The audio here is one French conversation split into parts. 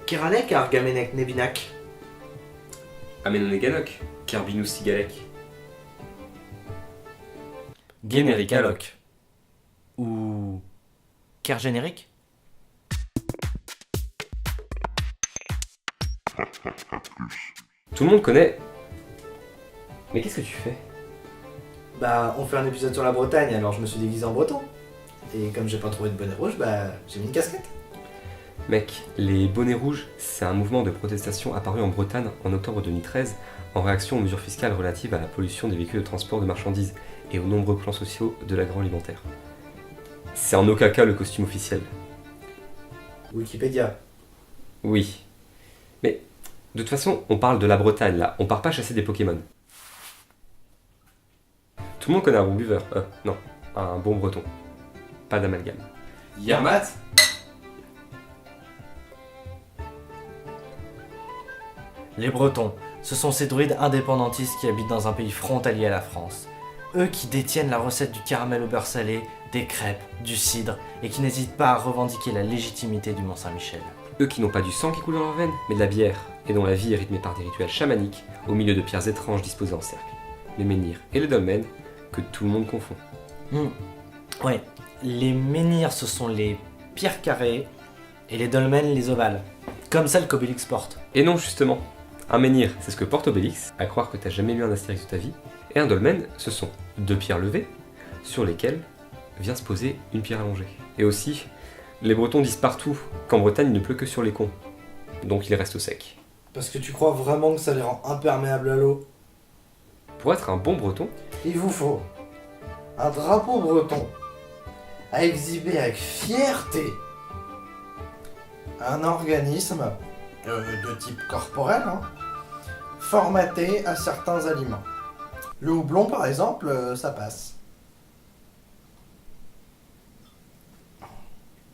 Kiranek ar gamenek nebinak. Amenoneganok, Kerbinous Sigalek. Générique alloc. Ou... Ker générique. Tout le monde connaît. Mais qu'est-ce que tu fais? Bah, on fait un épisode sur la Bretagne, alors je me suis déguisé en breton. Et comme j'ai pas trouvé de bonnet rouge, bah, j'ai mis une casquette. Mec, les bonnets rouges, c'est un mouvement de protestation apparu en Bretagne en octobre 2013 en réaction aux mesures fiscales relatives à la pollution des véhicules de transport de marchandises et aux nombreux plans sociaux de l'agroalimentaire. C'est en aucun cas le costume officiel. Wikipédia. Oui. Mais, de toute façon, on parle de la Bretagne là, on part pas chasser des Pokémon. Tout le monde connaît un bon buveur, non, un bon breton. Pas d'amalgame. Yermat. Les Bretons, ce sont ces druides indépendantistes qui habitent dans un pays frontalier à la France. Eux qui détiennent la recette du caramel au beurre salé, des crêpes, du cidre, et qui n'hésitent pas à revendiquer la légitimité du Mont-Saint-Michel. Eux qui n'ont pas du sang qui coule dans leurs veines, mais de la bière, et dont la vie est rythmée par des rituels chamaniques, au milieu de pierres étranges disposées en cercle. Les menhirs et les dolmens, que tout le monde confond. Ouais, les menhirs ce sont les pierres carrées, et les dolmens les ovales. Comme celle qu'Obélix porte. Et non, justement. Un menhir, c'est ce que porte Obélix, à croire que t'as jamais lu un Astérix de ta vie. Et un dolmen, ce sont deux pierres levées, sur lesquelles vient se poser une pierre allongée. Et aussi, les Bretons disent partout qu'en Bretagne il ne pleut que sur les cons. Donc ils restent au sec. Parce que tu crois vraiment que ça les rend imperméables à l'eau? Pour être un bon Breton, Il vous faut un drapeau breton à exhiber avec fierté, un organisme de type corporel, formaté à certains aliments. Le houblon, par exemple, ça passe.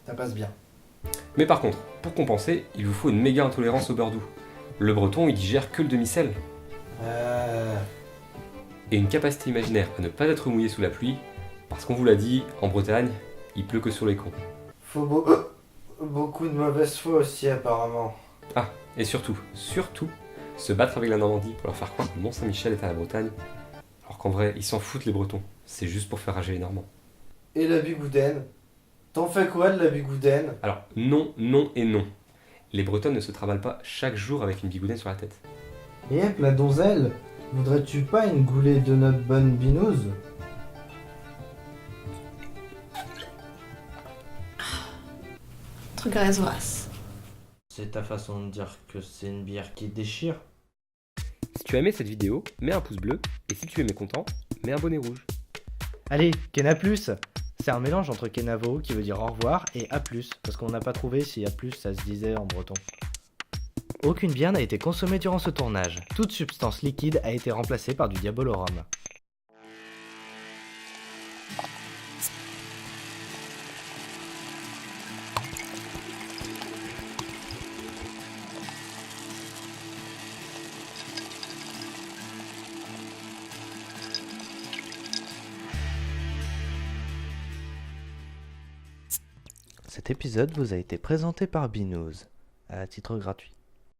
Ça passe bien. mais par contre, pour compenser, il vous faut une méga intolérance au beurre doux. Le Breton, il digère que le demi-sel. Et une capacité imaginaire à ne pas être mouillé sous la pluie, parce qu'on vous l'a dit, en Bretagne, il pleut que sur les cons. Faut beaucoup de mauvaise foi aussi, apparemment. Ah, et surtout, se battre avec la Normandie pour leur faire croire que le Mont-Saint-Michel est à la Bretagne, alors qu'en vrai, ils s'en foutent les Bretons, c'est juste pour faire rager les Normands. Et la bigoudaine? T'en fais quoi de la bigoudaine? Alors, non, non et non. Les Bretonnes ne se travaillent pas chaque jour avec une bigoudaine sur la tête. Et hop, la donzelle, voudrais-tu pas une goulée de notre bonne binouse? Truc Horace. C'est ta façon de dire que c'est une bière qui déchire. Si tu as aimé cette vidéo, mets un pouce bleu, et si tu es mécontent, mets un bonnet rouge. Allez, Kena Plus. C'est un mélange entre Kenavo, qui veut dire au revoir, et A+, parce qu'on n'a pas trouvé si A+, ça se disait en breton. Aucune bière n'a été consommée durant ce tournage. Toute substance liquide a été remplacée par du diabolorum. Cet épisode vous a été présenté par Binous, à titre gratuit.